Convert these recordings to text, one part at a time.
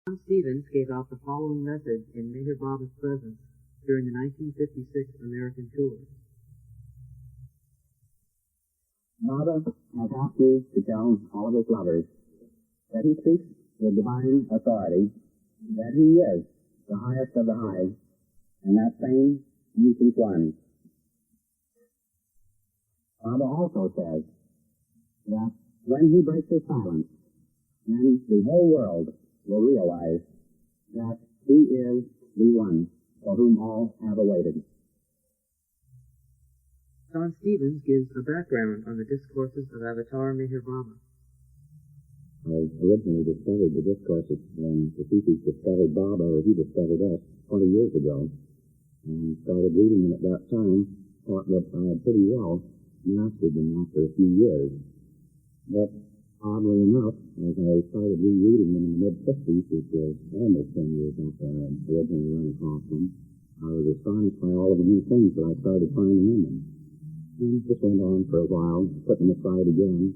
John Stevens gave out the following message in Meher Baba's presence during the 1956 American tour. Baba has asked me to tell all of his lovers that he speaks with divine authority, that he is the highest of the high, and that same ancient one. Baba also says that when he breaks his silence, then the whole world will realize that he is the one for whom all have awaited. John Stevens gives a background on the Discourses of Avatar Meher Baba. I originally discovered the Discourses when the Sufis discovered Baba, or he discovered us, 20 years ago, and started reading them at that time, thought that I had pretty well mastered them after a few years. But oddly enough, as I started rereading them in the mid-50s, which was almost 10 years after I had originally run across them, I was astonished by all of the new things that I started finding in them. And just went on for a while, put them aside again.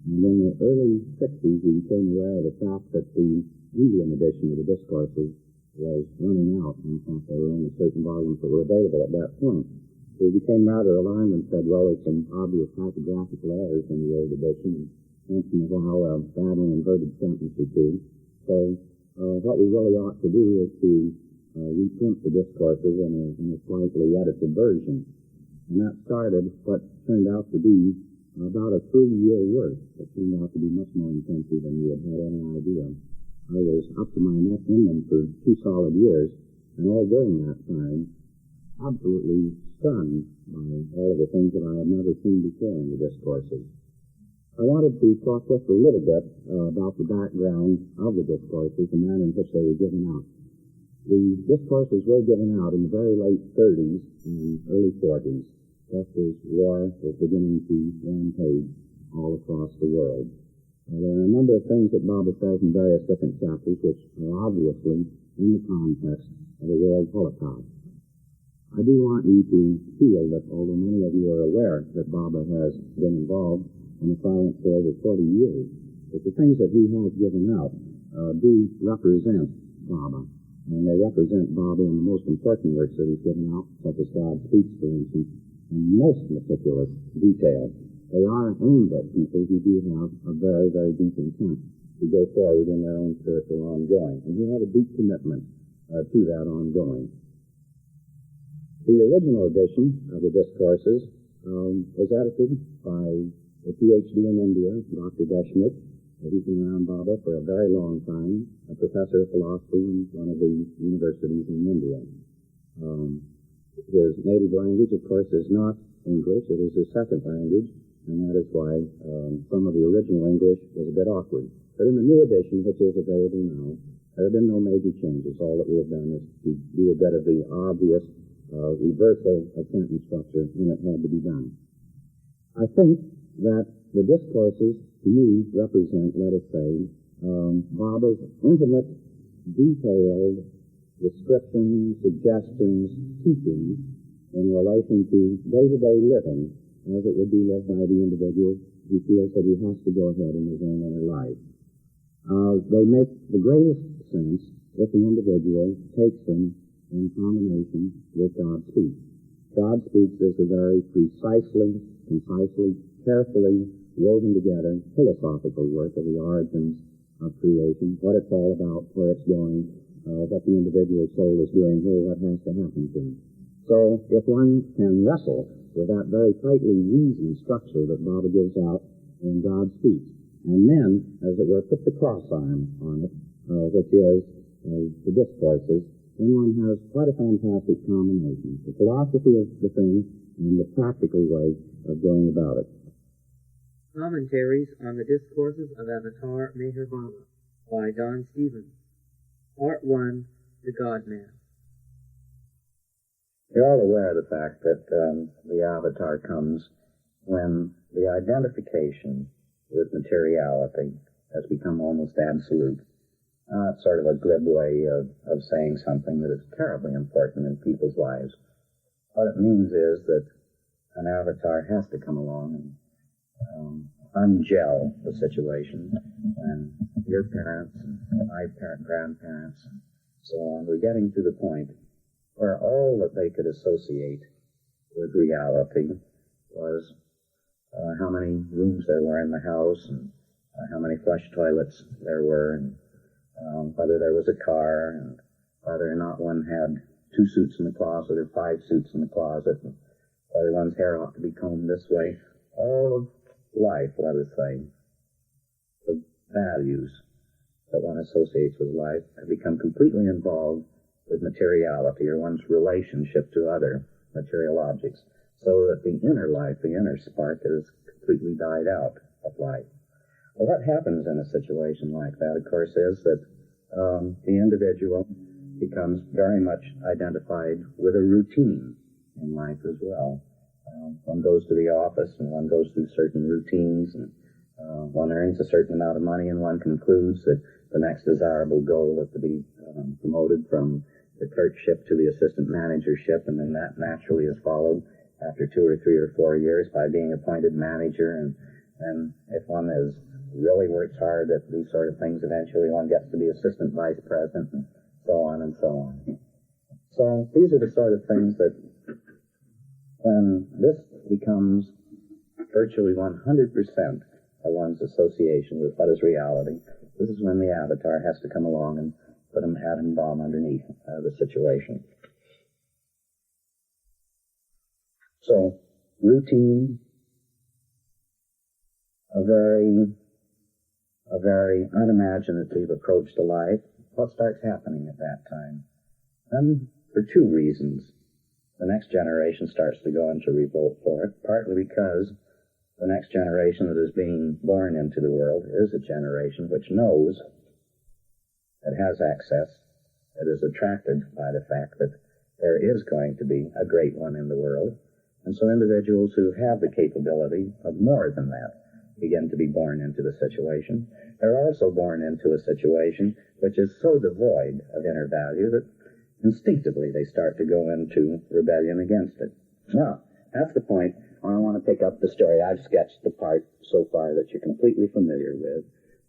And in the early 60s, we became aware of the fact that the Indian edition of the Discourses was running out. In fact, there were only certain volumes that were available at that point. So we became rather alarmed and said, well, there's some obvious typographical errors in the old edition. And once in a while, a badly inverted sentence or two. So what we really ought to do is to reprint the Discourses in a slightly edited version. And that started what turned out to be about a 3-year work. It turned out to be much more intensive than we had any idea. I was up to my neck in them for 2 solid years, and all during that time, absolutely stunned by all of the things that I had never seen before in the Discourses. I wanted to talk just a little bit about the background of the Discourses, the manner in which they were given out. The Discourses were given out in the very late 30s and early 40s, just as war was beginning to rampage all across the world. There are a number of things that Baba says in various different chapters which are obviously in the context of the world holocaust. I do want you to feel that although many of you are aware that Baba has been involved in the silence for over 40 years, that the things that he has given out do represent Baba. And they represent Baba in the most important works that he's given out, such as God Speaks, for instance, in most meticulous detail. They are aimed at people who do have a very, very deep intent to go forward in their own spiritual ongoing, and who have a deep commitment to that ongoing. The original edition of the Discourses was edited by a PhD in India, Dr. Deshmukh. He's been around Baba for a very long time, a professor of philosophy in one of the universities in India. His native language, of course, is not English. It is his second language, and that is why some of the original English was a bit awkward. But in the new edition, which is available now, there have been no major changes. All that we have done is to do a bit of the obvious reversal of sentence structure when it had to be done. I think that the Discourses, to me, represent, let us say, Baba's intimate, detailed descriptions, suggestions, teachings in relation to day-to-day living as it would be lived by the individual who feels that he has to go ahead in his own inner life. They make the greatest sense if the individual takes them in combination with God Speaks. God Speaks is a very precisely, concisely, carefully woven together philosophical work of the origins of creation, what it's all about, where it's going, what the individual soul is doing here, what has to happen to him. So if one can wrestle with that very tightly reasoned structure that Baba gives out in God Speaks, and then, as it were, put the cross arm on it, which is the Discourses, then one has quite a fantastic combination, the philosophy of the thing and the practical way of going about it. Commentaries on the Discourses of Avatar Meher Baba by John Stevens. Part 1, The God-Man. You're all aware of the fact that the avatar comes when the identification with materiality has become almost absolute. It's sort of a glib way of saying something that is terribly important in people's lives. What it means is that an avatar has to come along and ungel the situation when your parents and my grandparents, and so on, were getting to the point where all that they could associate with reality was how many rooms there were in the house, and how many flush toilets there were, and whether there was a car, and whether or not one had 2 suits in the closet or 5 suits in the closet, and whether one's hair ought to be combed this way. All of life, let us say, the values that one associates with life have become completely involved with materiality or one's relationship to other material objects, so that the inner life, the inner spark, has completely died out of life. Well, what happens in a situation like that, of course, is that the individual becomes very much identified with a routine in life as well. One goes to the office, and one goes through certain routines, and one earns a certain amount of money, and one concludes that the next desirable goal is to be promoted from the clerkship to the assistant managership, and then that naturally is followed after 2 or 3 or 4 years by being appointed manager, and if one really works hard at these sort of things, eventually one gets to be assistant vice president, and so on and so on. So these are the sort of things that, when this becomes virtually 100% of one's association with what is reality, this is when the avatar has to come along and put an atom bomb underneath the situation. So, routine, a very unimaginative approach to life. What starts happening at that time? And for 2 reasons. The next generation starts to go into revolt for it, partly because the next generation that is being born into the world is a generation which knows it has access, it is attracted by the fact that there is going to be a great one in the world, and so individuals who have the capability of more than that begin to be born into the situation. They're also born into a situation which is so devoid of inner value that instinctively they start to go into rebellion against it. Now, that's the point where I want to pick up the story. I've sketched the part so far that you're completely familiar with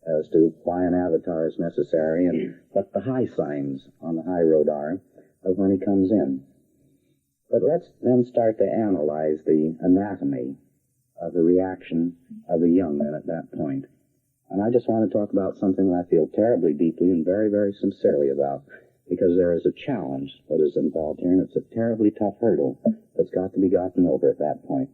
as to why an avatar is necessary and what the high signs on the high road are of when he comes in. But let's then start to analyze the anatomy of the reaction of the young men at that point. And I just want to talk about something that I feel terribly deeply and very, very sincerely about, because there is a challenge that is involved here, and it's a terribly tough hurdle that's got to be gotten over at that point.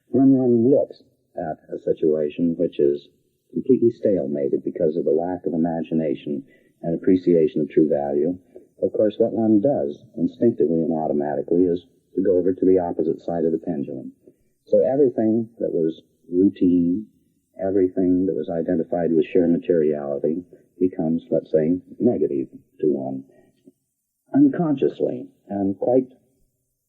When one looks at a situation which is completely stalemated because of the lack of imagination and appreciation of true value, of course what one does instinctively and automatically is to go over to the opposite side of the pendulum. So everything that was routine, everything that was identified with sheer materiality becomes, let's say, negative to one. Unconsciously and quite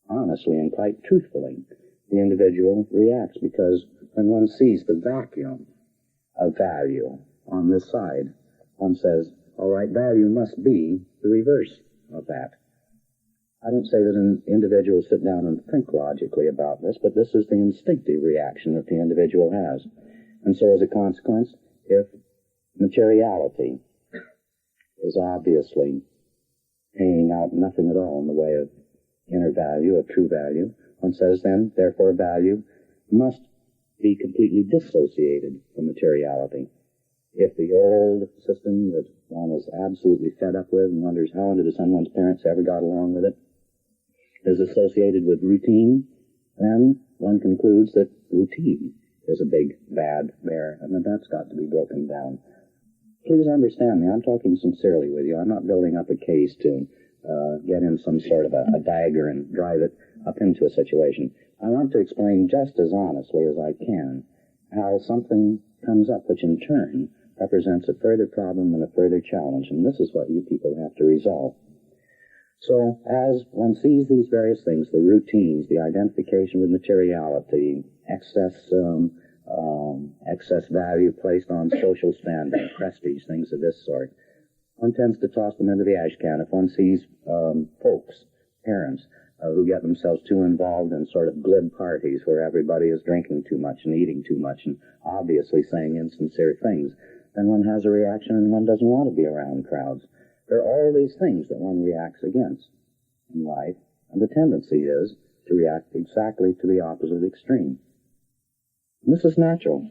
honestly and quite truthfully, the individual reacts, because when one sees the vacuum of value on this side, one says, all right, value must be the reverse of that. I don't say that an individual sit down and think logically about this, but this is the instinctive reaction that the individual has. And so as a consequence, if materiality is obviously paying out nothing at all in the way of inner value, of true value, one says then, therefore, value must be completely dissociated from materiality. If the old system that one is absolutely fed up with and wonders how under the sun one's parents ever got along with it is associated with routine, then one concludes that routine is a big, bad bear, and that that's got to be broken down. Please understand me, I'm talking sincerely with you. I'm not building up a case to get in some sort of a dagger and drive it up into a situation. I want to explain just as honestly as I can how something comes up which in turn represents a further problem and a further challenge, and this is what you people have to resolve. So as one sees these various things, the routines, the identification with materiality, excess value placed on social standing, prestige, things of this sort, one tends to toss them into the ash can. If one sees folks, parents, who get themselves too involved in sort of glib parties where everybody is drinking too much and eating too much and obviously saying insincere things, then one has a reaction and one doesn't want to be around crowds. There are all these things that one reacts against in life, and the tendency is to react exactly to the opposite extreme. And this is natural,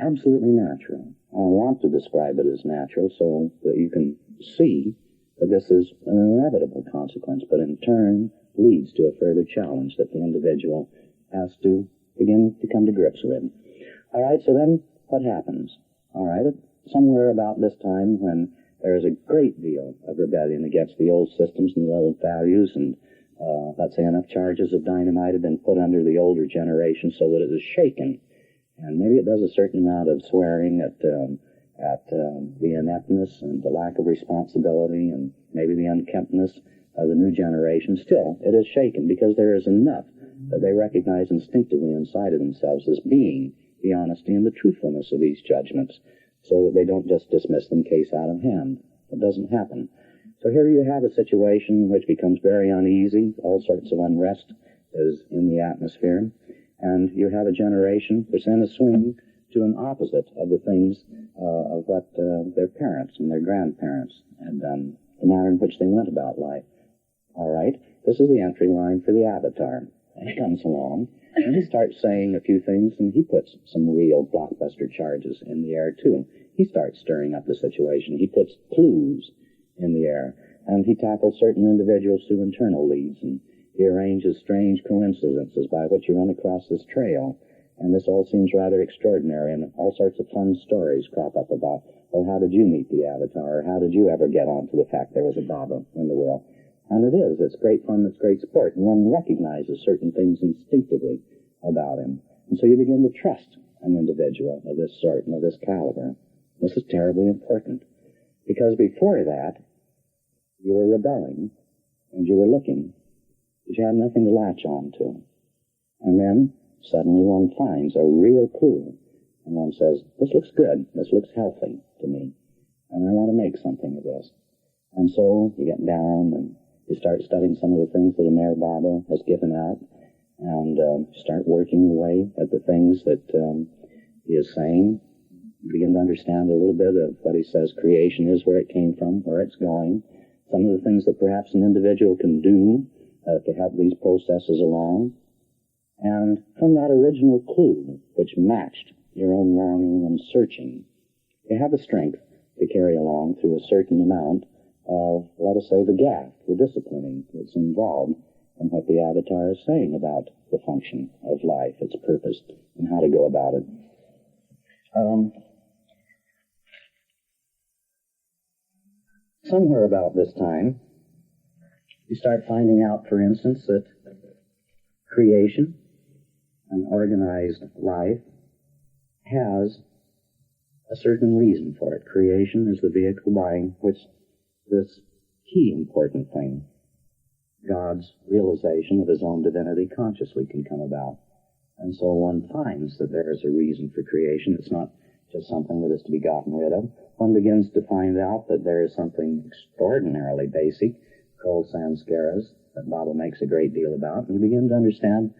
absolutely natural. I want to describe it as natural so that you can see that this is an inevitable consequence, but in turn leads to a further challenge that the individual has to begin to come to grips with. All right, so then what happens? All right, somewhere about this time when there is a great deal of rebellion against the old systems and the old values, and let's say enough charges of dynamite have been put under the older generation so that it is shaken. And maybe it does a certain amount of swearing at the ineptness and the lack of responsibility and maybe the unkemptness of the new generation. Still, it is shaken because there is enough that they recognize instinctively inside of themselves as being the honesty and the truthfulness of these judgments, so that they don't just dismiss them case out of hand. It doesn't happen. So here you have a situation which becomes very uneasy. All sorts of unrest is in the atmosphere. And you have a generation which then is swinging to an opposite of the things of what their parents and their grandparents had done, the manner in which they went about life. All right, this is the entry line for the avatar. And he comes along, and he starts saying a few things, and he puts some real blockbuster charges in the air, too. He starts stirring up the situation. He puts clues in the air, and he tackles certain individuals through internal leads, and he arranges strange coincidences by which you run across this trail. And this all seems rather extraordinary, and all sorts of fun stories crop up about, well, how did you meet the avatar, or how did you ever get onto the fact there was a Baba in the world? And it is. It's great fun. It's great sport. And one recognizes certain things instinctively about him. And so you begin to trust an individual of this sort and of this caliber. This is terribly important. Because before that, you were rebelling, and you were looking, but you had nothing to latch on to. And then, suddenly one finds a real clue. And one says, this looks good. This looks healthy to me. And I want to make something of this. And so you get down and you start studying some of the things that MeherBaba has given out, and start working away at the things that he is saying. You begin to understand a little bit of what he says creation is, where it came from, where it's going, some of the things that perhaps an individual can do to help these processes along. And from that original clue, which matched your own longing and searching, you have the strength to carry along through a certain amount of, let us say, the gaff, the disciplining that's involved in what the avatar is saying about the function of life, its purpose, and how to go about it. Somewhere about this time, you start finding out, for instance, that creation, an organized life, has a certain reason for it. Creation is the vehicle by which this key important thing, God's realization of his own divinity, consciously can come about. And so one finds that there is a reason for creation. It's not just something that is to be gotten rid of. One begins to find out that there is something extraordinarily basic called samskaras that Baba makes a great deal about. And you begin to understand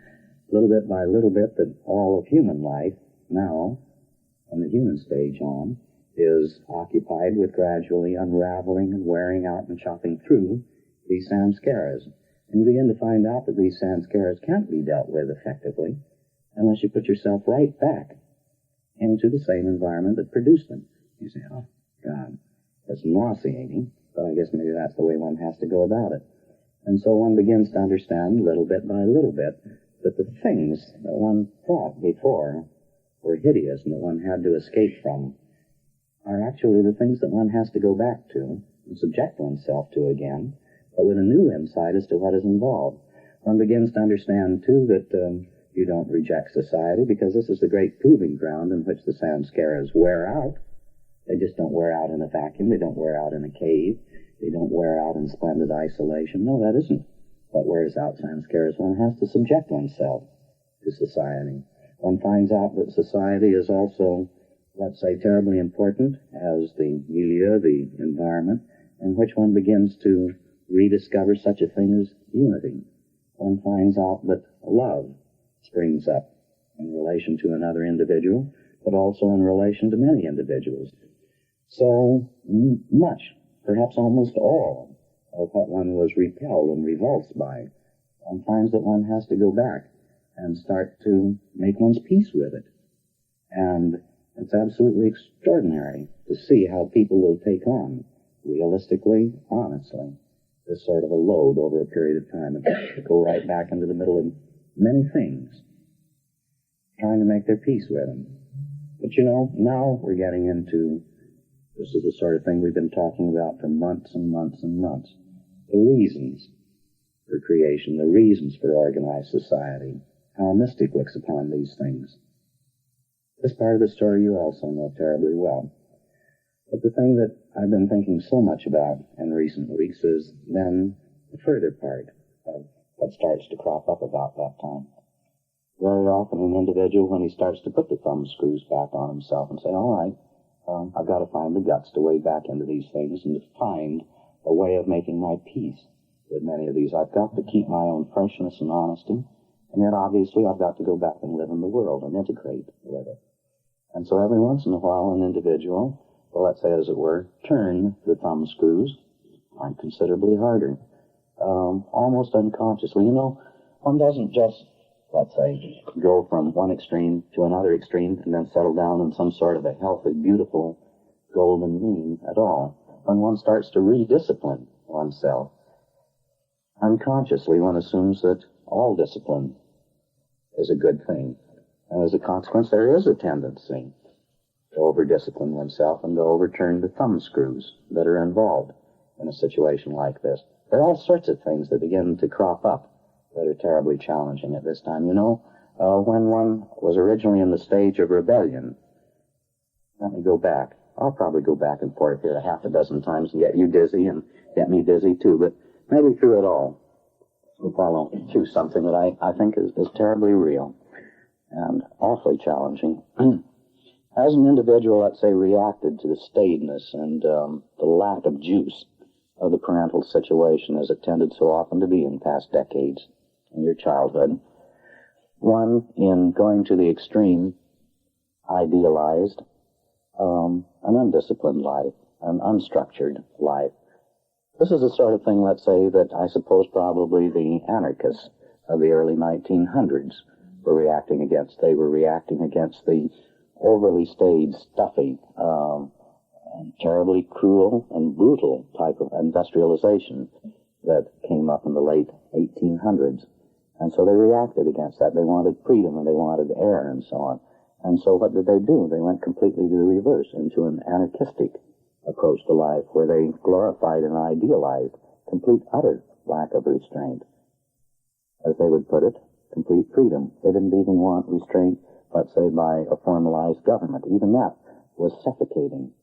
little bit by little bit that all of human life now, from the human stage on, is occupied with gradually unraveling and wearing out and chopping through these samskaras. And you begin to find out that these samskaras can't be dealt with effectively unless you put yourself right back into the same environment that produced them. You say, oh, God, that's nauseating, but I guess maybe that's the way one has to go about it. And so one begins to understand little bit by little bit that the things that one thought before were hideous and that one had to escape from are actually the things that one has to go back to and subject oneself to again, but with a new insight as to what is involved. One begins to understand, too, that you don't reject society, because this is the great proving ground in which the samskaras wear out. They just don't wear out in a vacuum. They don't wear out in a cave. They don't wear out in splendid isolation. No, that isn't what wears out samskaras. One has to subject oneself to society. One finds out that society is also, let's say, terribly important as the milieu, the environment, in which one begins to rediscover such a thing as unity. One finds out that love springs up in relation to another individual, but also in relation to many individuals. So much, perhaps almost all, of what one was repelled and revulsed by, one finds that one has to go back and start to make one's peace with it. And it's absolutely extraordinary to see how people will take on, realistically, honestly, this sort of a load over a period of time and go right back into the middle of many things, trying to make their peace with them. But now we're getting into, this is the sort of thing we've been talking about for months and months and months, the reasons for creation, the reasons for organized society, how a mystic looks upon these things. This part of the story you also know terribly well. But the thing that I've been thinking so much about in recent weeks is then the further part of what starts to crop up about that time. Very often an individual, when he starts to put the thumb screws back on himself and say, all right, I've got to find the guts to wade back into these things and to find a way of making my peace with many of these. I've got to keep my own freshness and honesty, and yet obviously I've got to go back and live in the world and integrate with it. And so every once in a while an individual, well, let's say as it were, turn the thumb screws on considerably harder, almost unconsciously. One doesn't just, let's say, go from one extreme to another extreme and then settle down in some sort of a healthy, beautiful, golden mean at all. When one starts to rediscipline oneself, unconsciously one assumes that all discipline is a good thing. And as a consequence, there is a tendency to over-discipline oneself and to overturn the thumb screws that are involved in a situation like this. There are all sorts of things that begin to crop up that are terribly challenging at this time. When one was originally in the stage of rebellion, let me go back. I'll probably go back and forth here a half a dozen times and get you dizzy and get me dizzy too, but maybe through it all, we'll follow through something that I think is terribly real and awfully challenging. As an individual, let's say, reacted to the staidness and the lack of juice of the parental situation as it tended so often to be in past decades in your childhood, one, in going to the extreme, idealized an undisciplined life, an unstructured life. This is the sort of thing, let's say, that I suppose probably the anarchists of the early 1900s were reacting against. They were reacting against the overly staid, stuffy, terribly cruel and brutal type of industrialization that came up in the late 1800s. And so they reacted against that. They wanted freedom and they wanted air and so on. And so what did they do? They went completely to the reverse, into an anarchistic approach to life, where they glorified and idealized complete, utter lack of restraint. As they would put it, complete freedom. They didn't even want restraint, let's say, by a formalized government. Even that was suffocating.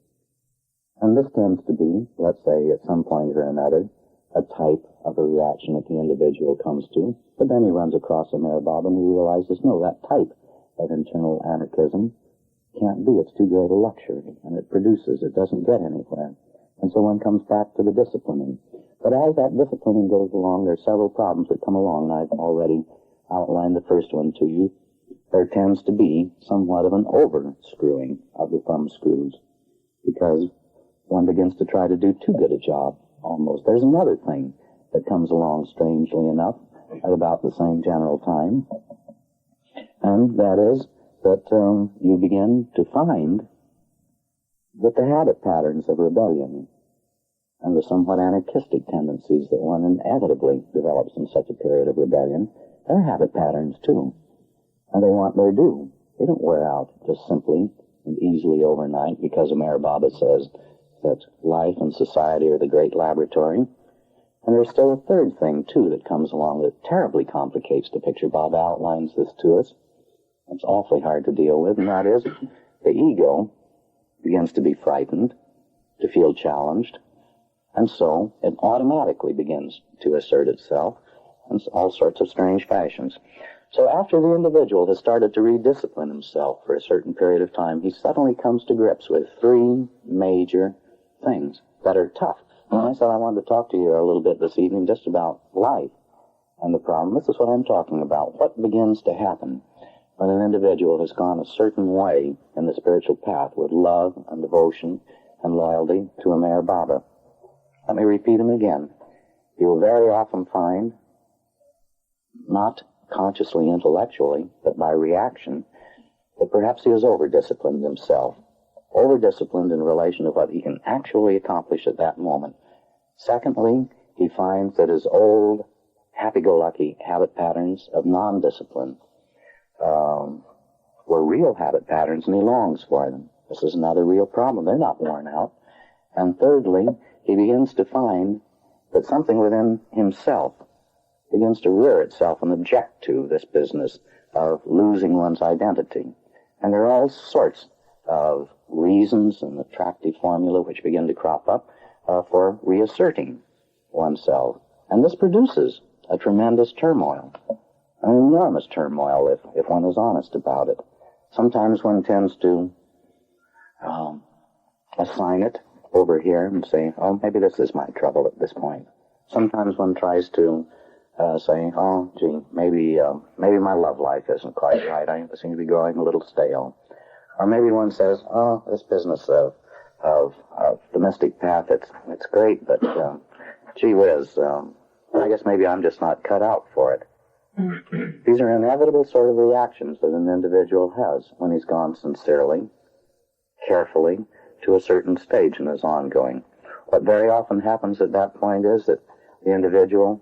And this tends to be, let's say, at some point or another, a type of a reaction that the individual comes to. But then he runs across a Meher Baba and he realizes, no, that type of internal anarchism can't be. It's too great a luxury, and it doesn't get anywhere. And so one comes back to the disciplining. But as that disciplining goes along, there are several problems that come along. I've already outlined the first one to you. There tends to be somewhat of an over-screwing of the thumb screws, because one begins to try to do too good a job, almost. There's another thing that comes along, strangely enough, at about the same general time, and that is that you begin to find that the habit patterns of rebellion and the somewhat anarchistic tendencies that one inevitably develops in such a period of rebellion, they're habit patterns too. And they want their due. They don't wear out just simply and easily overnight, because Meher Baba says that life and society are the great laboratory. And there's still a third thing, too, that comes along that terribly complicates the picture. Baba outlines this to us. It's awfully hard to deal with, and that is the ego begins to be frightened, to feel challenged, and so it automatically begins to assert itself in all sorts of strange fashions. So after the individual has started to rediscipline himself for a certain period of time, he suddenly comes to grips with three major things that are tough. And I said I wanted to talk to you a little bit this evening just about life and the problem. This is what I'm talking about. What begins to happen when an individual has gone a certain way in the spiritual path with love and devotion and loyalty to a Meher Baba. Let me repeat them again. You will very often find, not consciously, intellectually, but by reaction, that perhaps he has over-disciplined himself. Over-disciplined in relation to what he can actually accomplish at that moment. Secondly, he finds that his old, happy-go-lucky habit patterns of non-discipline were real habit patterns, and he longs for them. This is another real problem. They're not worn out. And thirdly, he begins to find that something within himself begins to rear itself and object to this business of losing one's identity. And there are all sorts of reasons and attractive formula which begin to crop up for reasserting oneself. And this produces a tremendous turmoil, an enormous turmoil if one is honest about it. Sometimes one tends to assign it over here and say, oh, maybe this is my trouble at this point. Sometimes one tries to say, oh, gee, maybe my love life isn't quite right. I seem to be growing a little stale. Or maybe one says, oh, this business of the mystic path, it's great, but gee whiz, I guess maybe I'm just not cut out for it. These are inevitable sort of reactions that an individual has when he's gone sincerely, carefully, to a certain stage in his ongoing. What very often happens at that point is that the individual,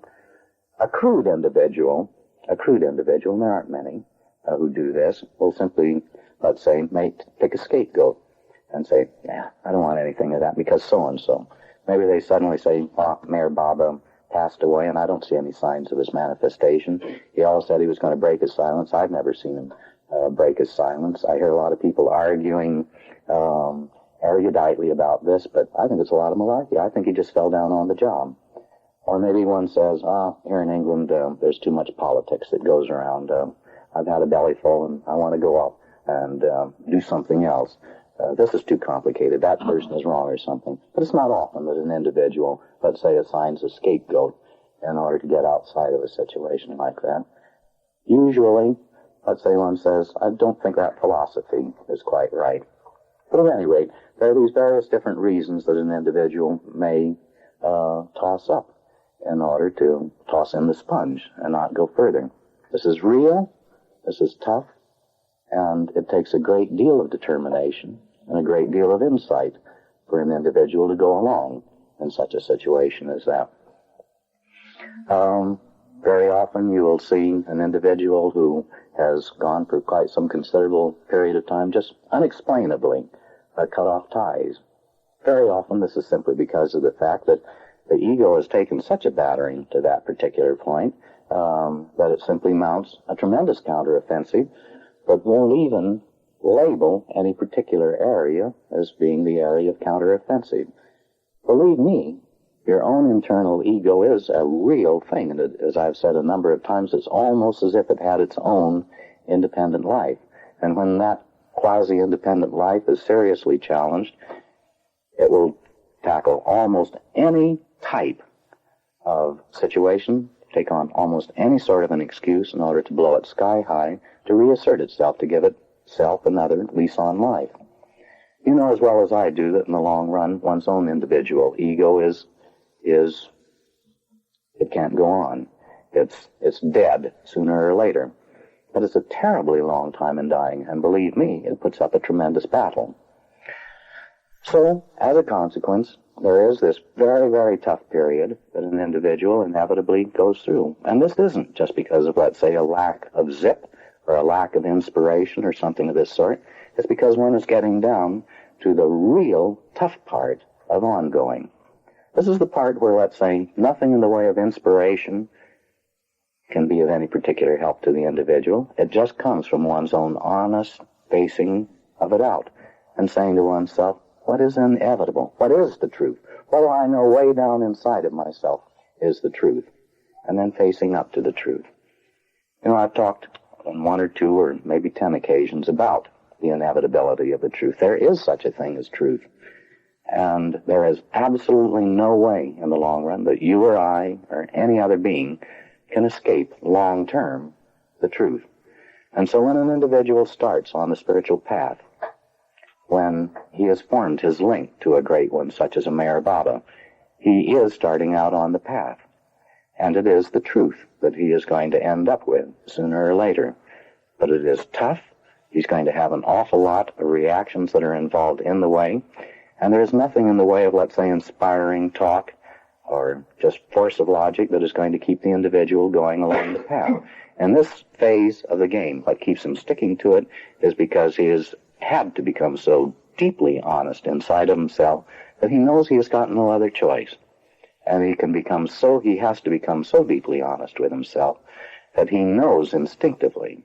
a crude individual, and there aren't many who do this, will simply, let's say, pick a scapegoat and say, yeah, I don't want anything of that because so-and-so. Maybe they suddenly say, oh, Meher Baba passed away and I don't see any signs of his manifestation. He always said he was going to break his silence. I've never seen him break his silence. I hear a lot of people arguing eruditely about this, but I think it's a lot of malarkey. I think he just fell down on the job. Or maybe one says, here in England, there's too much politics that goes around. I've had a belly full and I want to go up and do something else. This is too complicated. That person is wrong or something. But it's not often that an individual, let's say, assigns a scapegoat in order to get outside of a situation like that. Usually, let's say one says, I don't think that philosophy is quite right. But at any rate, there are these various different reasons that an individual may toss up in order to toss in the sponge and not go further. This is real, this is tough, and it takes a great deal of determination and a great deal of insight for an individual to go along in such a situation as that. Very often you will see an individual who has gone for quite some considerable period of time just unexplainably cut off ties. Very often this is simply because of the fact that the ego has taken such a battering to that particular point that it simply mounts a tremendous counteroffensive, but won't even label any particular area as being the area of counteroffensive. Believe me, your own internal ego is a real thing, and as I've said a number of times, it's almost as if it had its own independent life. And when that quasi-independent life is seriously challenged, it will tackle almost any type of situation, take on almost any sort of an excuse in order to blow it sky high, to reassert itself, to give itself another lease on life. You know as well as I do that in the long run, one's own individual ego is it can't go on. It's dead sooner or later. But it's a terribly long time in dying, and believe me, it puts up a tremendous battle. So, as a consequence, there is this very, very tough period that an individual inevitably goes through. And this isn't just because of, let's say, a lack of zip or a lack of inspiration or something of this sort. It's because one is getting down to the real tough part of ongoing. This is the part where, let's say, nothing in the way of inspiration can be of any particular help to the individual. It just comes from one's own honest facing of it out and saying to oneself, what is inevitable? What is the truth? What do I know way down inside of myself is the truth? And then facing up to the truth. You know, I've talked on 1 or 2 or maybe 10 occasions about the inevitability of the truth. There is such a thing as truth. And there is absolutely no way in the long run that you or I or any other being can escape long-term the truth. And so when an individual starts on the spiritual path, when he has formed his link to a great one such as a Meher Baba. He is starting out on the path, and it is the truth that he is going to end up with sooner or later. But it is tough. He's going to have an awful lot of reactions that are involved in the way, and there is nothing in the way of, let's say, inspiring talk or just force of logic that is going to keep the individual going along the path. And this phase of the game, what keeps him sticking to it is because he has had to become so deeply honest inside of himself that he knows he has got no other choice. And he has to become so deeply honest with himself that he knows instinctively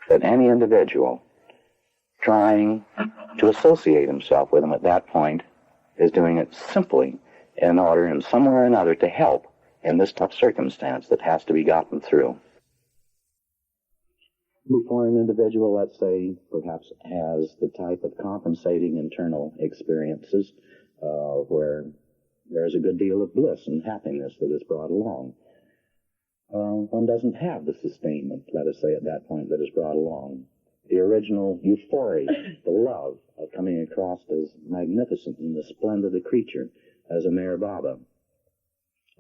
that any individual trying to associate himself with him at that point is doing it simply in order, in some way or another, to help in this tough circumstance that has to be gotten through. Before an individual, let's say, perhaps has the type of compensating internal experiences where there's a good deal of bliss and happiness that is brought along. One doesn't have the sustainment, let us say, at that point that is brought along. The original euphoria, the love of coming across as magnificent and as splendid a creature as a Meher Baba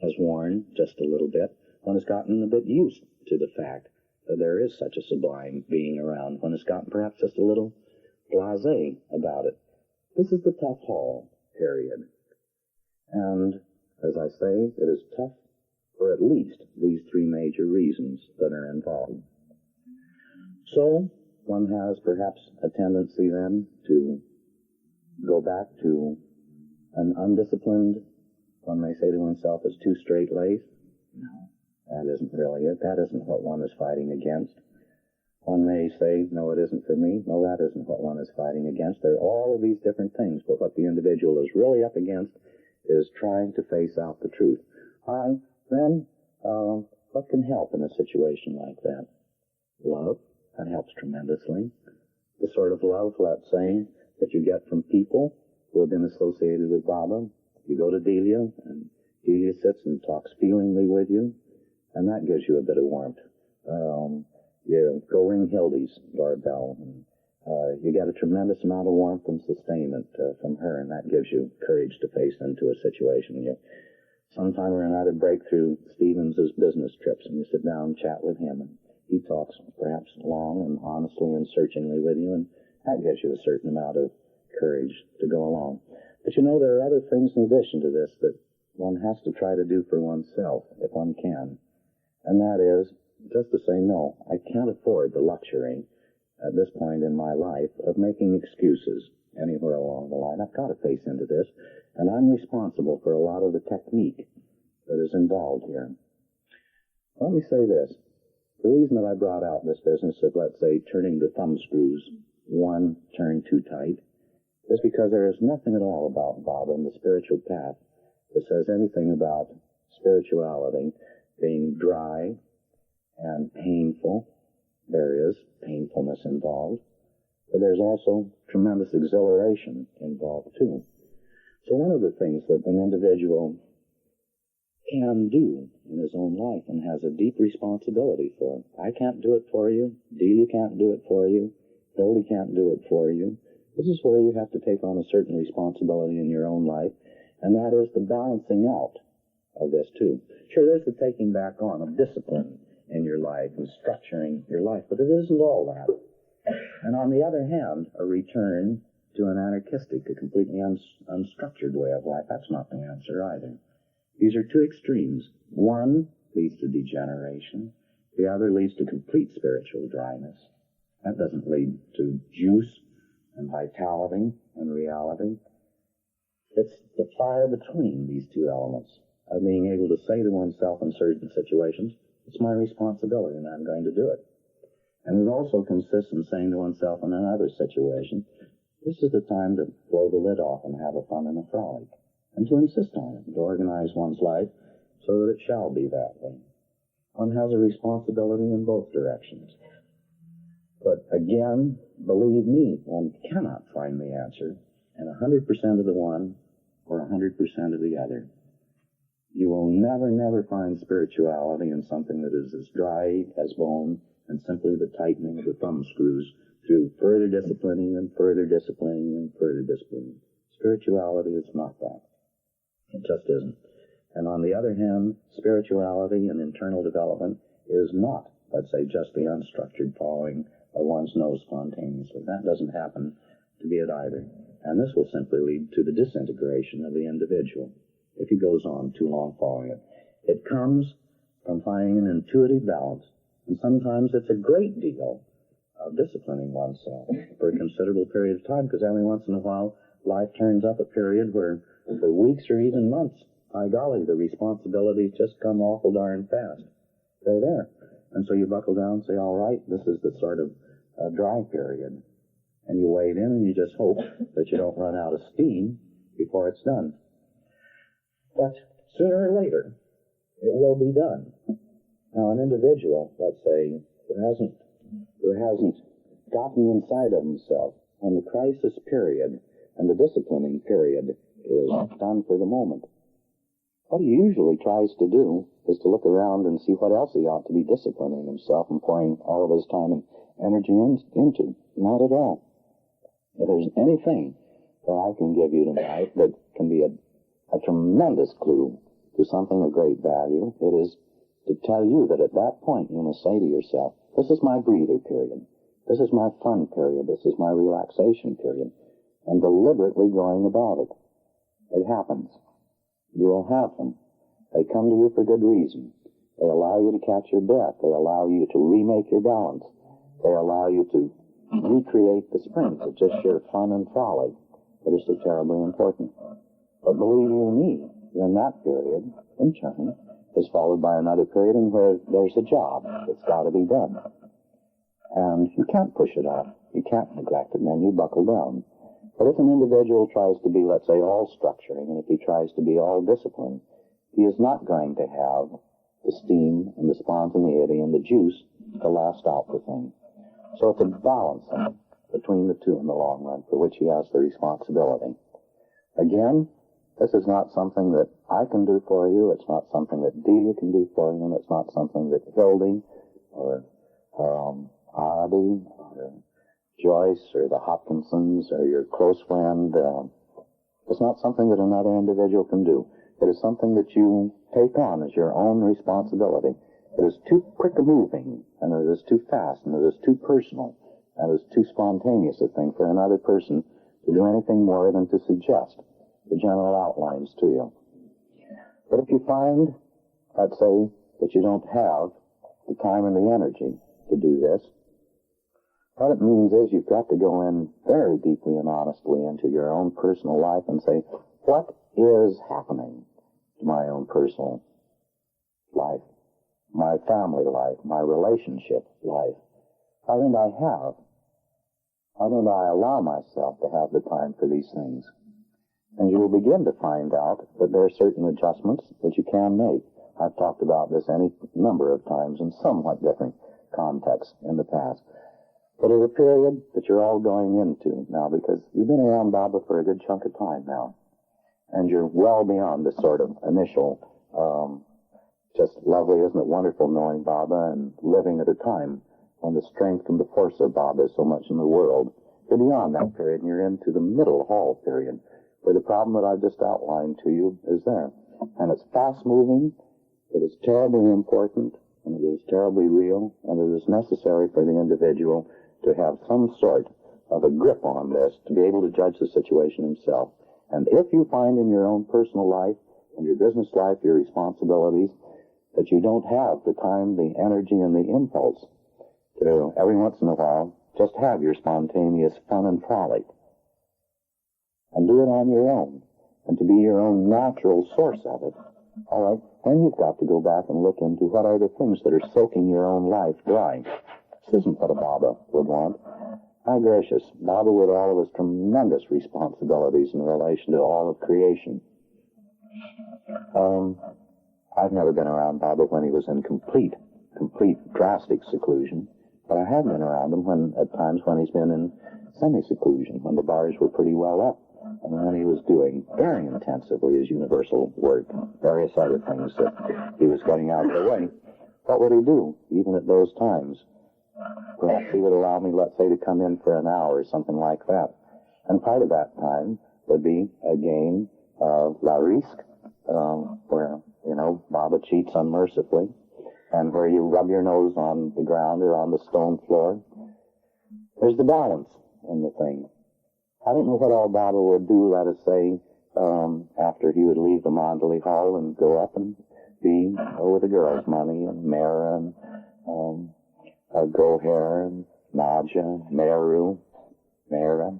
has worn just a little bit. One has gotten a bit used to the fact that there is such a sublime being around. One has gotten perhaps just a little blasé about it. This is the tough haul period. And, as I say, it is tough for at least these three major reasons that are involved. So, one has perhaps a tendency then to go back to an undisciplined, one may say to oneself, as too straight-laced. No, that isn't really it. That isn't what one is fighting against. One may say, no, it isn't for me. No, that isn't what one is fighting against. There are all of these different things, but what the individual is really up against is trying to face out the truth. Then, what can help in a situation like that? Love. That helps tremendously. The sort of love, let's say, that you get from people who have been associated with Baba. You go to Delia, and Delia sits and talks feelingly with you, and that gives you a bit of warmth. You go ring Hildy's doorbell, and you get a tremendous amount of warmth and sustainment from her, and that gives you courage to face into a situation. You sometime or another break through Stevens's business trips, and you sit down and chat with him, and he talks perhaps long and honestly and searchingly with you, and that gives you a certain amount of courage to go along. But you know, there are other things in addition to this that one has to try to do for oneself, if one can. And that is just to say, no, I can't afford the luxury at this point in my life of making excuses anywhere along the line. I've got to face into this, and I'm responsible for a lot of the technique that is involved here. Let me say this. The reason that I brought out this business of, let's say, turning the thumb screws one turn too tight is because there is nothing at all about Baba and the spiritual path that says anything about spirituality being dry and painful. There is painfulness involved, but there's also tremendous exhilaration involved too. So one of the things that an individual can do in his own life and has a deep responsibility for. I can't do it for you. Delia can't do it for you. Hildy can't do it for you. This is where you have to take on a certain responsibility in your own life, and that is the balancing out of this too. Sure, there's the taking back on of discipline in your life and structuring your life, but it isn't all that. And on the other hand, a return to an anarchistic, a completely unstructured way of life, that's not the answer either. These are two extremes. One leads to degeneration. The other leads to complete spiritual dryness. That doesn't lead to juice and vitality and reality. It's the fire between these two elements of being able to say to oneself in certain situations, it's my responsibility and I'm going to do it. And it also consists in saying to oneself in another situation, this is the time to blow the lid off and have a fun and a frolic, and to insist on it, and to organize one's life so that it shall be that way. One has a responsibility in both directions. But again, believe me, one cannot find the answer in 100% of the one or 100% of the other. You will never find spirituality in something that is as dry as bone and simply the tightening of the thumb screws through further disciplining and further disciplining and further disciplining. Spirituality is not that. It just isn't. And on the other hand, spirituality and internal development is not, let's say, just the unstructured following of one's nose spontaneously. That doesn't happen to be it either. And this will simply lead to the disintegration of the individual if he goes on too long following it. It comes from finding an intuitive balance, and sometimes it's a great deal of disciplining oneself for a considerable period of time, because every once in a while life turns up a period where for weeks or even months, by golly, the responsibilities just come awful darn fast. They're there. And so you buckle down and say, all right, this is the sort of dry period. And you wade in and you just hope that you don't run out of steam before it's done. But sooner or later, it will be done. Now, an individual, let's say, who hasn't gotten inside of himself when the crisis period and the disciplining period is done for the moment, what he usually tries to do is to look around and see what else he ought to be disciplining himself and pouring all of his time and energy into. Not at all. If there's anything that I can give you tonight that can be a tremendous clue to something of great value, it is to tell you that at that point you must say to yourself, this is my breather period. This is my fun period. This is my relaxation period. And deliberately going about it. It happens. You will have them. They come to you for good reason. They allow you to catch your breath. They allow you to remake your balance. They allow you to recreate the springs of just sheer fun and frolic that are so terribly important. But believe you me, then that period, in turn, is followed by another period in where there's a job that's got to be done. And you can't push it off. You can't neglect it, and then you buckle down. But if an individual tries to be, let's say, all structuring, and if he tries to be all discipline, he is not going to have the steam and the spontaneity and the juice to last out the thing. So it's a balancing between the two in the long run for which he has the responsibility. Again, this is not something that I can do for you. It's not something that Delia can do for you. And it's not something that Hildy or Adi or Joyce or the Hopkinsons or your close friend. It's not something that another individual can do. It is something that you take on as your own responsibility. It is too quick-moving, and it is too fast, and it is too personal, and it is too spontaneous a thing for another person to do anything more than to suggest the general outlines to you. But if you find, let's say, that you don't have the time and the energy to do this, what it means is you've got to go in very deeply and honestly into your own personal life and say, what is happening to my own personal life, my family life, my relationship life? Why don't I have? Why don't I allow myself to have the time for these things? And you will begin to find out that there are certain adjustments that you can make. I've talked about this any number of times in somewhat different contexts in the past. But it's a period that you're all going into now, because you've been around Baba for a good chunk of time now. And you're well beyond the sort of initial, just lovely, isn't it wonderful knowing Baba and living at a time when the strength and the force of Baba is so much in the world. You're beyond that period, and you're into the middle hall period, where the problem that I've just outlined to you is there. And it's fast-moving, it is terribly important, and it is terribly real, and it is necessary for the individual to have some sort of a grip on this, to be able to judge the situation himself. And if you find in your own personal life, in your business life, your responsibilities, that you don't have the time, the energy, and the impulse to, every once in a while, just have your spontaneous fun and frolic, and do it on your own, and to be your own natural source of it, all right, then you've got to go back and look into what are the things that are soaking your own life dry. This isn't what a Baba would want. My gracious, Baba with all of his tremendous responsibilities in relation to all of creation. I've never been around Baba when he was in complete drastic seclusion, but I have been around him at times when he's been in semi-seclusion, when the bars were pretty well up, and when he was doing very intensively his universal work, various other things that he was getting out of the way. What would he do, even at those times? Perhaps he would allow me, let's say, to come in for an hour or something like that. And part of that time would be a game of La Risque, where, Baba cheats unmercifully, and where you rub your nose on the ground or on the stone floor. There's the balance in the thing. I don't know what all Baba would do, let us say, after he would leave the Mandali Hall and go up and be with the girls, Money and Mera and Goher and Nadja, Meru, Mera.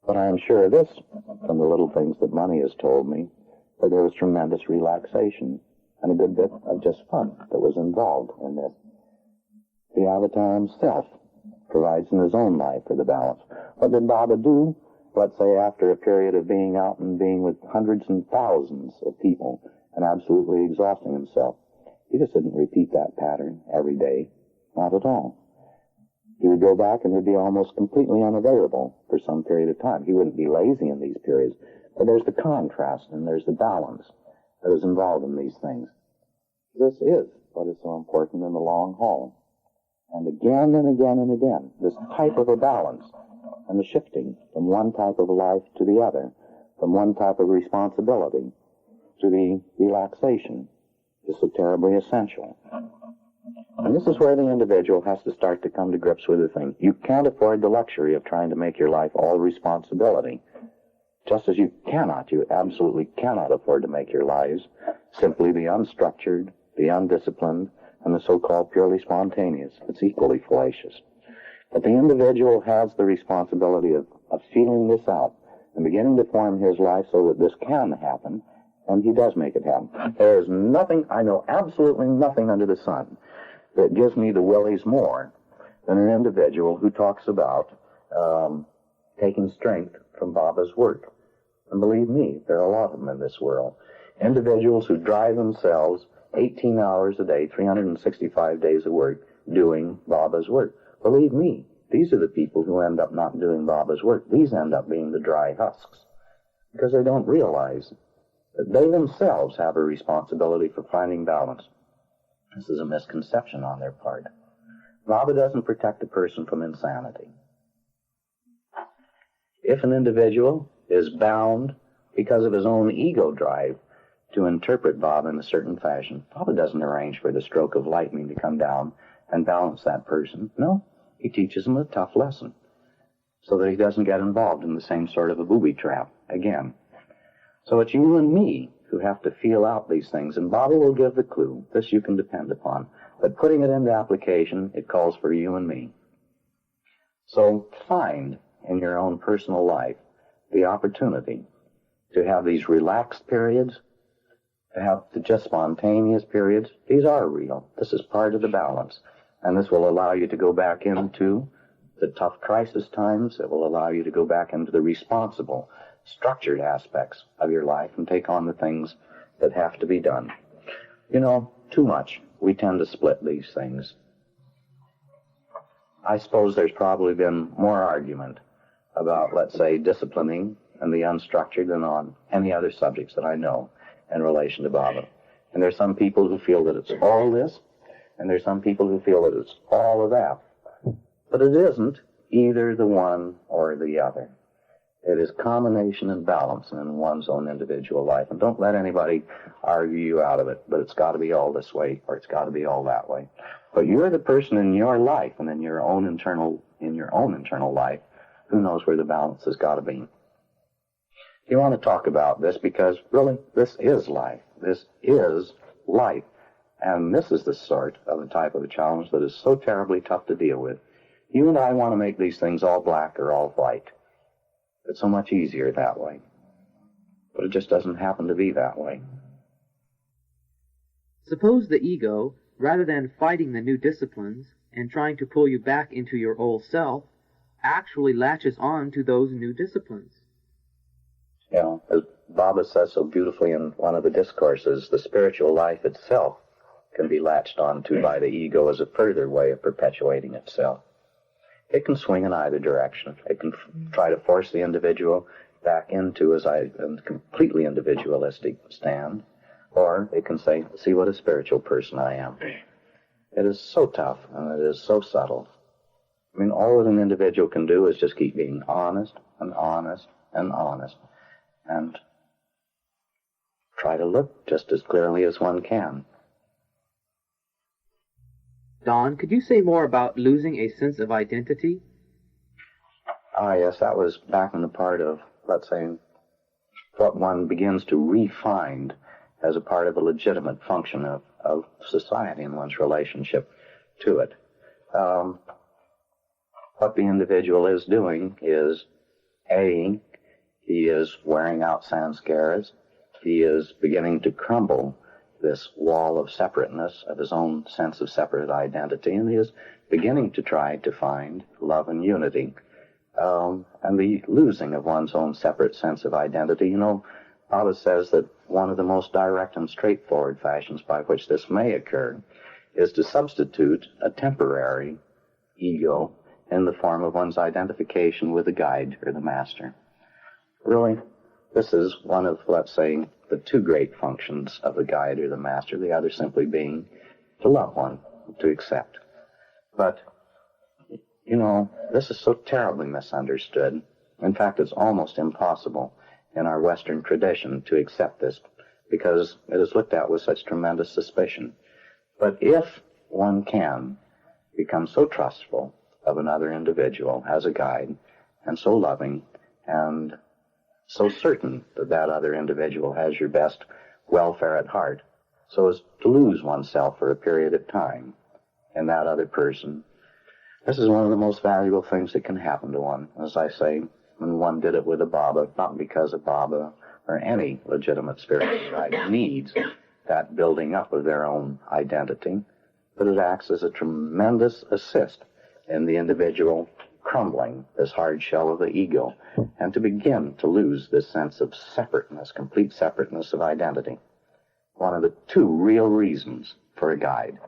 But I am sure of this, from the little things that Money has told me, that there was tremendous relaxation and a good bit of just fun that was involved in this. The avatar himself provides in his own life for the balance. What did Baba do, let's say, after a period of being out and being with hundreds and thousands of people and absolutely exhausting himself? He just didn't repeat that pattern every day. Not at all. He would go back and he'd be almost completely unavailable for some period of time. He wouldn't be lazy in these periods. But there's the contrast and there's the balance that is involved in these things. This is what is so important in the long haul. And again and again and again, this type of a balance and the shifting from one type of life to the other, from one type of responsibility to the relaxation, is so terribly essential. And this is where the individual has to start to come to grips with the thing. You can't afford the luxury of trying to make your life all responsibility. Just as you absolutely cannot afford to make your lives simply the unstructured, the undisciplined, and the so-called purely spontaneous. It's equally fallacious. But the individual has the responsibility of feeling this out and beginning to form his life so that this can happen, and he does make it happen. There is nothing, I know absolutely nothing under the sun that gives me the willies more than an individual who talks about taking strength from Baba's work. And believe me, there are a lot of them in this world. Individuals who drive themselves 18 hours a day, 365 days of work, doing Baba's work. Believe me, these are the people who end up not doing Baba's work. These end up being the dry husks, because they don't realize that they themselves have a responsibility for finding balance. This is a misconception on their part. Baba doesn't protect a person from insanity. If an individual is bound because of his own ego drive to interpret Baba in a certain fashion, Baba doesn't arrange for the stroke of lightning to come down and balance that person. No, he teaches him a tough lesson so that he doesn't get involved in the same sort of a booby trap again. So it's you and me who have to feel out these things, and Baba will give the clue. This you can depend upon. But putting it into application, it calls for you and me. So find in your own personal life the opportunity to have these relaxed periods, to have the just spontaneous periods. These are real. This is part of the balance. And this will allow you to go back into the tough crisis times. It will allow you to go back into the responsible, structured aspects of your life and take on the things that have to be done. Too much. We tend to split these things. I suppose there's probably been more argument about, let's say, disciplining and the unstructured than on any other subjects that I know in relation to Baba. And there's some people who feel that it's all this, and there's some people who feel that it's all of that. But it isn't either the one or the other. It is combination and balance in one's own individual life. And don't let anybody argue you out of it, but it's got to be all this way or it's got to be all that way. But you're the person in your life and in your own internal life who knows where the balance has got to be. You want to talk about this because, really, this is life. This is life. And this is the sort of a type of a challenge that is so terribly tough to deal with. You and I want to make these things all black or all white. It's so much easier that way. But it just doesn't happen to be that way. Suppose the ego, rather than fighting the new disciplines and trying to pull you back into your old self, actually latches on to those new disciplines. As Baba says so beautifully in one of the discourses, the spiritual life itself can be latched onto by the ego as a further way of perpetuating itself. It can swing in either direction. It can try to force the individual back into a completely individualistic stand, or it can say, see what a spiritual person I am. It is so tough, and it is so subtle. I mean, all that an individual can do is just keep being honest and honest and honest, and try to look just as clearly as one can. Don, could you say more about losing a sense of identity? Ah, yes, that was back in the part of, let's say, what one begins to re-find as a part of a legitimate function of society and one's relationship to it. What the individual is doing is, A, he is wearing out sanskaras. He is beginning to crumble this wall of separateness of his own sense of separate identity, and he is beginning to try to find love and unity. And the losing of one's own separate sense of identity. You know, Baba says that one of the most direct and straightforward fashions by which this may occur is to substitute a temporary ego in the form of one's identification with the guide or the master. Really, this is one of, let's say, the two great functions of the guide or the master, the other simply being to love one, to accept. But, you know, this is so terribly misunderstood. In fact, it's almost impossible in our Western tradition to accept this because it is looked at with such tremendous suspicion. But if one can become so trustful of another individual as a guide and so loving and so certain that that other individual has your best welfare at heart, so as to lose oneself for a period of time in that other person, this is one of the most valuable things that can happen to one. As I say, when one did it with a Baba, not because a Baba or any legitimate spiritual guide needs that building up of their own identity, but it acts as a tremendous assist in the individual crumbling this hard shell of the ego and to begin to lose this sense of separateness, complete separateness of identity. One of the two real reasons for a guide.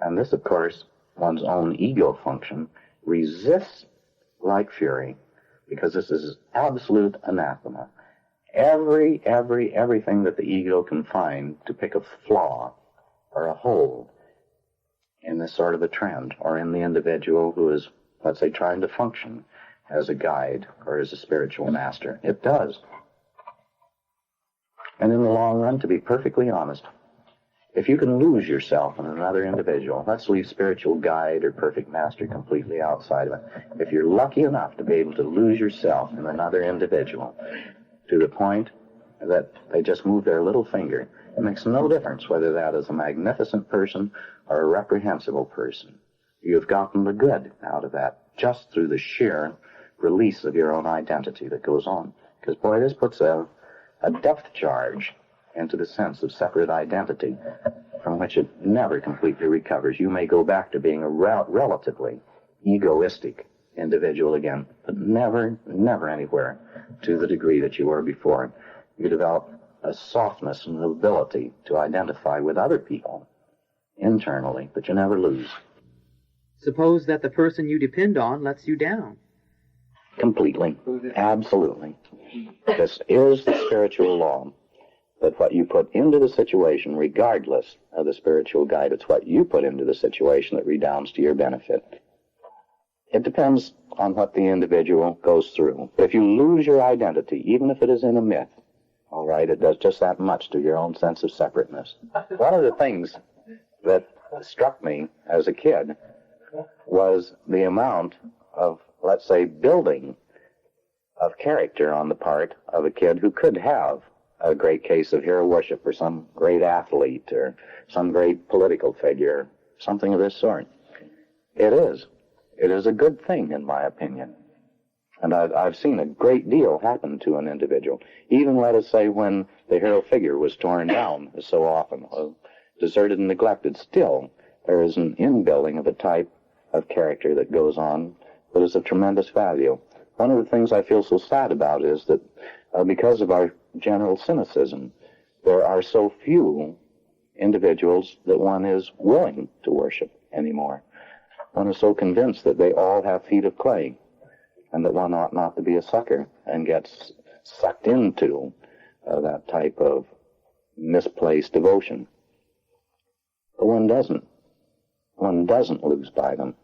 And this, of course, one's own ego function resists like fury, because this is absolute anathema. Everything that the ego can find to pick a flaw or a hole in this sort of a trend, or in the individual who is, let's say, trying to function as a guide or as a spiritual master. It does. And in the long run, to be perfectly honest, if you can lose yourself in another individual, let's leave spiritual guide or perfect master completely outside of it. If you're lucky enough to be able to lose yourself in another individual to the point that they just move their little finger, it makes no difference whether that is a magnificent person or a reprehensible person. You've gotten the good out of that just through the sheer release of your own identity that goes on. Because, boy, this puts a depth charge into the sense of separate identity from which it never completely recovers. You may go back to being a relatively egoistic individual again, but never anywhere to the degree that you were before. You develop a softness and an ability to identify with other people internally that you never lose. Suppose that the person you depend on lets you down. Completely. Absolutely. This is the spiritual law, that what you put into the situation, regardless of the spiritual guide, it's what you put into the situation that redounds to your benefit. It depends on what the individual goes through. If you lose your identity, even if it is in a myth, all right, it does just that much to your own sense of separateness. One of the things that struck me as a kid was the amount of, let's say, building of character on the part of a kid who could have a great case of hero worship or some great athlete or some great political figure, something of this sort. It is. It is a good thing, in my opinion. And I've seen a great deal happen to an individual. Even, let us say, when the hero figure was torn down so often, deserted and neglected, still there is an inbuilding of a type of character that goes on that is of tremendous value. One of the things I feel so sad about is that because of our general cynicism, there are so few individuals that one is willing to worship anymore. One is so convinced that they all have feet of clay, and that one ought not to be a sucker and gets sucked into that type of misplaced devotion. but one doesn't. One doesn't lose by them.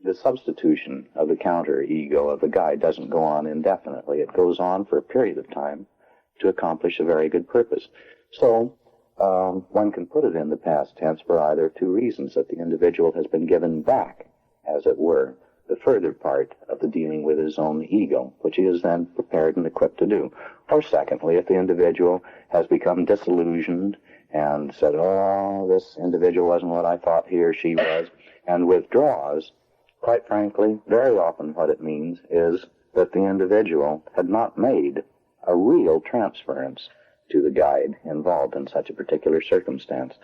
The substitution of the counter-ego of the guide doesn't go on indefinitely. It goes on for a period of time to accomplish a very good purpose. So, one can put it in the past tense for either of two reasons, that the individual has been given back, as it were, the further part of the dealing with his own ego, which he is then prepared and equipped to do. Or secondly, if the individual has become disillusioned and said, oh, this individual wasn't what I thought he or she was, and withdraws, quite frankly, very often what it means is that the individual had not made a real transference to the guide involved in such a particular circumstance.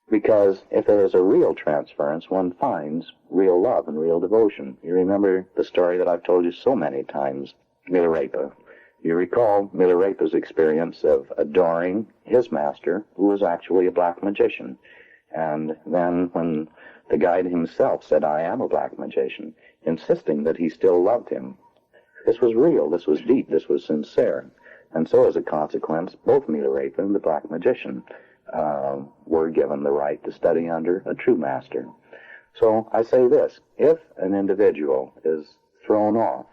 Because if there is a real transference, one finds real love and real devotion. You remember the story that I've told you so many times, Milarepa. You recall Milarepa's experience of adoring his master, who was actually a black magician. And then when the guide himself said, I am a black magician, insisting that he still loved him, this was real, this was deep, this was sincere. And so as a consequence, both Milarepa and the black magician were given the right to study under a true master. So I say this, if an individual is thrown off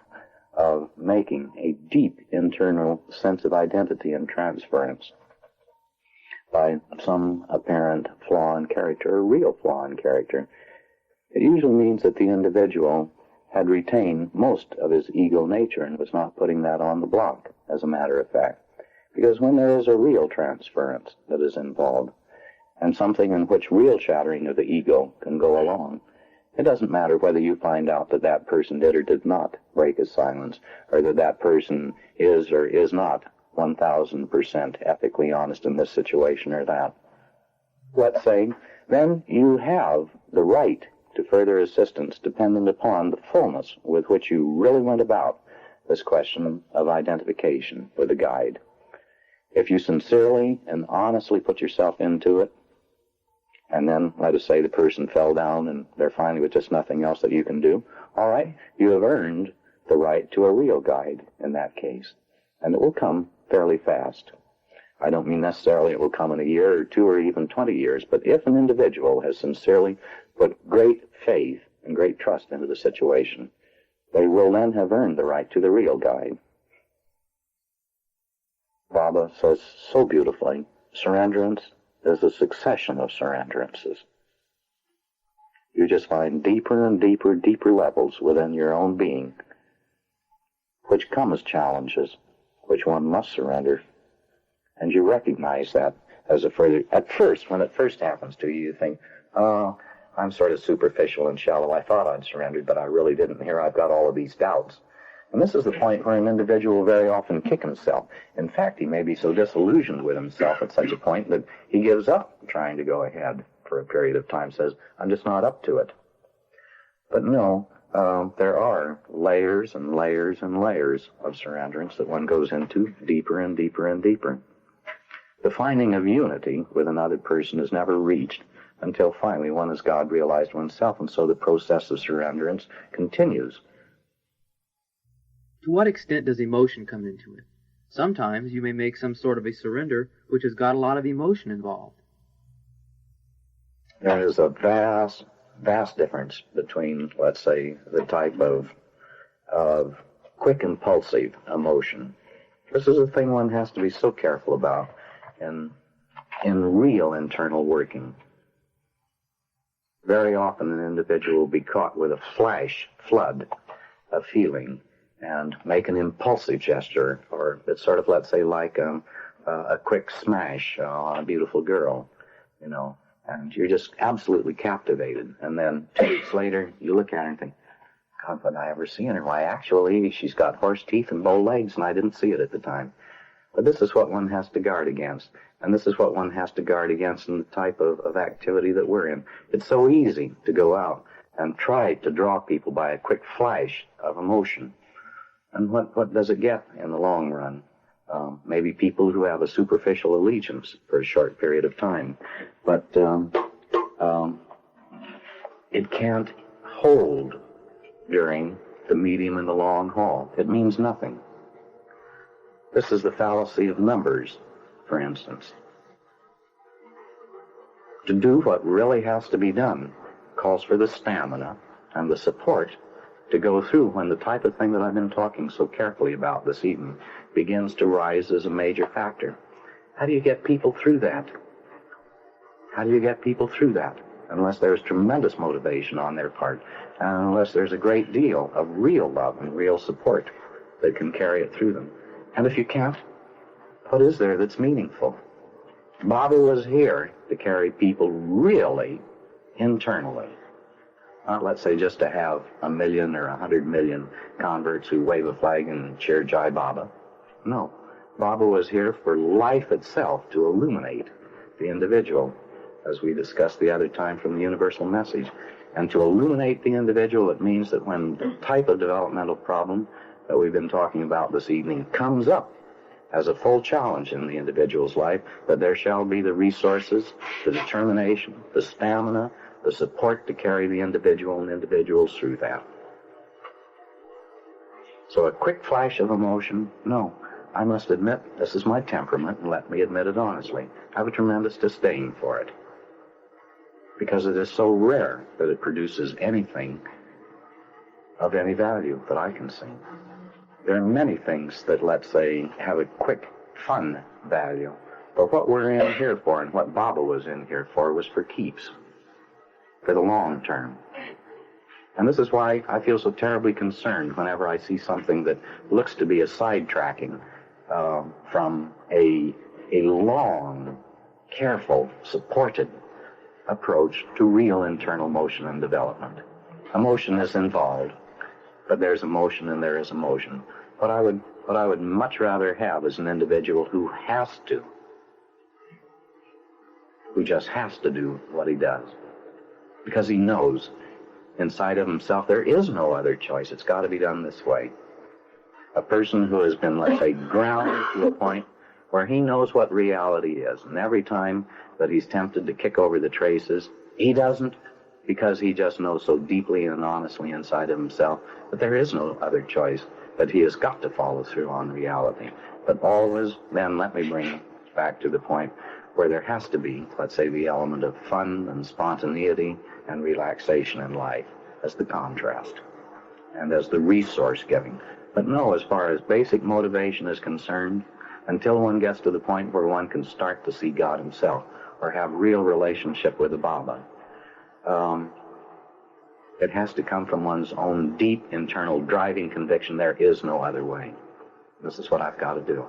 of making a deep internal sense of identity and transference by some apparent flaw in character, or real flaw in character, it usually means that the individual had retained most of his ego nature and was not putting that on the block, as a matter of fact. Because when there is a real transference that is involved, and something in which real shattering of the ego can go along, it doesn't matter whether you find out that that person did or did not break his silence, or that that person is or is not 1,000% ethically honest in this situation or that. Let's say, then you have the right to further assistance dependent upon the fullness with which you really went about this question of identification with the guide. If you sincerely and honestly put yourself into it, and then, let us say, the person fell down and there finally was just nothing else that you can do, all right, you have earned the right to a real guide in that case. And it will come fairly fast. I don't mean necessarily it will come in a year or 2 or even 20 years, but if an individual has sincerely put great faith and great trust into the situation, they will then have earned the right to the real guide. Baba says so beautifully, surrenderance is a succession of surrenderances. You just find deeper and deeper, deeper levels within your own being, which come as challenges, which one must surrender. And you recognize that as a further, at first, when it first happens to you, you think, oh, I'm sort of superficial and shallow. I thought I'd surrendered, but I really didn't. Here I've got all of these doubts. And this is the point where an individual will very often kick himself. In fact, he may be so disillusioned with himself at such a point that he gives up trying to go ahead for a period of time, says, I'm just not up to it. But no, there are layers and layers and layers of surrenderance that one goes into deeper and deeper and deeper. The finding of unity with another person is never reached until finally one as God realized oneself, and so the process of surrenderance continues. To what extent does emotion come into it? Sometimes you may make some sort of a surrender which has got a lot of emotion involved. There is a vast, vast difference between, let's say, the type of quick impulsive emotion. This is a thing one has to be so careful about in real internal working. Very often an individual will be caught with a flash flood of feeling and make an impulsive gesture, or it's sort of, let's say, like a quick smash on a beautiful girl, you know, and you're just absolutely captivated. And then 2 weeks later, you look at her and think, God, what did I ever see in her? Why, actually, she's got horse teeth and bow legs, and I didn't see it at the time. But this is what one has to guard against, and this is what one has to guard against in the type of activity that we're in. It's so easy to go out and try to draw people by a quick flash of emotion. And what does it get in the long run? Maybe people who have a superficial allegiance for a short period of time. But it can't hold during the medium and the long haul. It means nothing. This is the fallacy of numbers, for instance. to do what really has to be done calls for the stamina and the support to go through when the type of thing that I've been talking so carefully about this evening begins to rise as a major factor. How do you get people through that? How do you get people through that? Unless there's tremendous motivation on their part, and unless there's a great deal of real love and real support that can carry it through them. And if you can't, what is there that's meaningful? Baba was here to carry people really internally. Not, let's say, just to have 1 million or 100 million converts who wave a flag and cheer Jai Baba. No. Baba was here for life itself to illuminate the individual, as we discussed the other time from the universal message. And to illuminate the individual, it means that when the type of developmental problem that we've been talking about this evening comes up as a full challenge in the individual's life, that there shall be the resources, the determination, the stamina, the support to carry the individual and individuals through that. So a quick flash of emotion, no. I must admit, this is my temperament, and let me admit it honestly. I have a tremendous disdain for it, because it is so rare that it produces anything of any value that I can see. There are many things that, let's say, have a quick, fun value. But what we're in here for, and what Baba was in here for, was for keeps, for the long term. And this is why I feel so terribly concerned whenever I see something that looks to be a sidetracking from a long, careful, supported approach to real internal motion and development. Emotion is involved, but there's emotion and there is emotion. What I would much rather have is an individual who just has to do what he does, because he knows inside of himself there is no other choice. It's got to be done this way. A person who has been, let's say, grounded to a point where he knows what reality is, and every time that he's tempted to kick over the traces, he doesn't, because he just knows so deeply and honestly inside of himself that there is no other choice, that he has got to follow through on reality. But always, then, let me bring back to the point where there has to be, let's say, the element of fun and spontaneity and relaxation in life as the contrast and as the resource giving. But no, as far as basic motivation is concerned, until one gets to the point where one can start to see God himself or have real relationship with the Baba, it has to come from one's own deep internal driving conviction there is no other way. This is what I've got to do.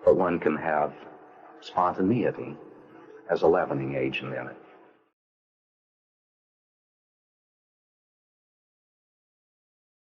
But one can have spontaneity as a leavening agent in it.